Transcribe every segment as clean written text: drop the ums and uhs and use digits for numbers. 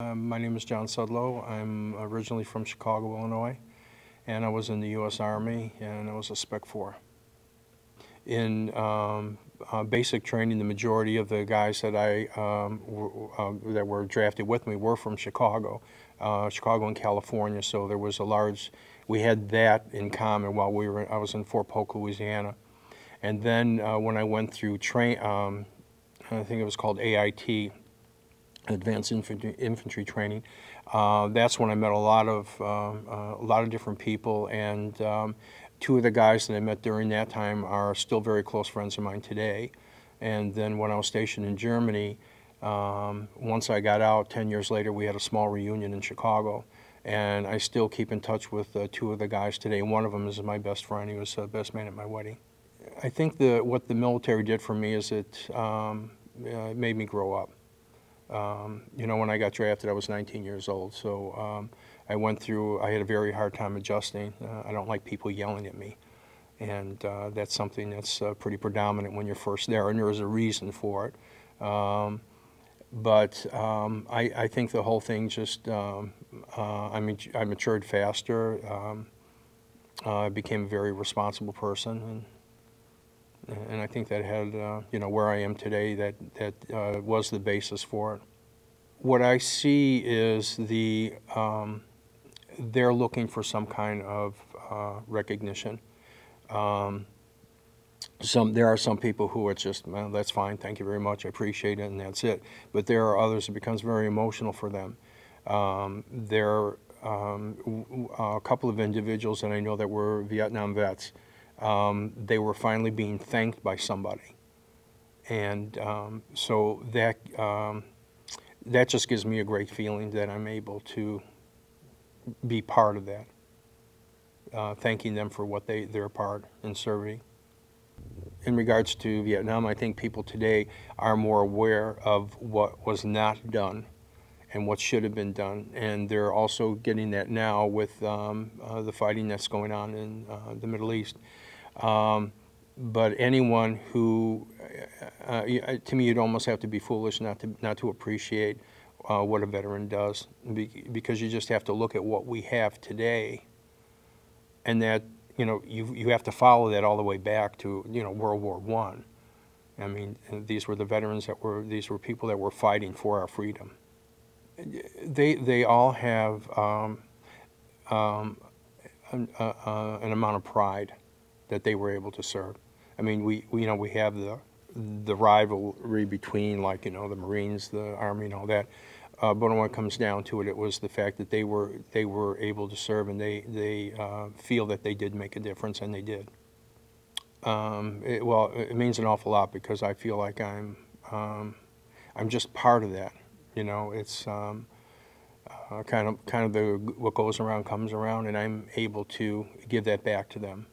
My name is John Szcudlo. I'm originally from Chicago, Illinois, and I was in the U.S. Army, and I was a Spec 4. In basic training, the majority of the guys that that were drafted with me were from Chicago, Chicago and California. So there was we had that in common while I was in Fort Polk, Louisiana. And then when I went through I think it was called AIT, Advanced Infantry Training. That's when I met a lot of different people, and two of the guys that I met during that time are still very close friends of mine today. And then when I was stationed in Germany, once I got out, 10 years later, we had a small reunion in Chicago, and I still keep in touch with two of the guys today. One of them is my best friend. He was the best man at my wedding. I think what the military did for me is it made me grow up. You know, when I got drafted, I was 19 years old, so I had a very hard time adjusting. I don't like people yelling at me, and that's something that's pretty predominant when you're first there, and there is a reason for it. But I think the whole thing just, I matured faster. I became a very responsible person, and I think that had, you know, where I am today, that was the basis for it. What I see is they're looking for some kind of recognition. There are some people who are just, well, that's fine, thank you very much, I appreciate it, and that's it. But there are others, it becomes very emotional for them. There are a couple of individuals that I know that were Vietnam vets. They were finally being thanked by somebody, and so that just gives me a great feeling that I'm able to be part of that, thanking them for what their part in serving. In regards to Vietnam, I think people today are more aware of what was not done and what should have been done, and they're also getting that now with the fighting that's going on in the Middle East. But anyone who, to me, you'd almost have to be foolish not to appreciate what a veteran does, because you just have to look at what we have today, and that, you know, you have to follow that all the way back to, you know, World War I. I mean, these were the veterans these were people that were fighting for our freedom. They all have an amount of pride that they were able to serve. I mean, we have the rivalry between, like, you know, the Marines, the Army, and all that. But when it comes down to it, it was the fact that they were able to serve, and they feel that they did make a difference, and they did. It means an awful lot, because I feel like I'm just part of that. You know, it's kind of what goes around comes around, and I'm able to give that back to them.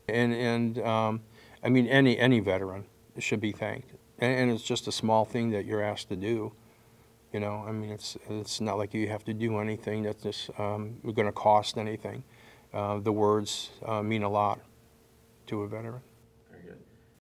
And I mean, any veteran should be thanked, and it's just a small thing that you're asked to do. You know, I mean, it's not like you have to do anything that's just going to cost anything. The words mean a lot to a veteran.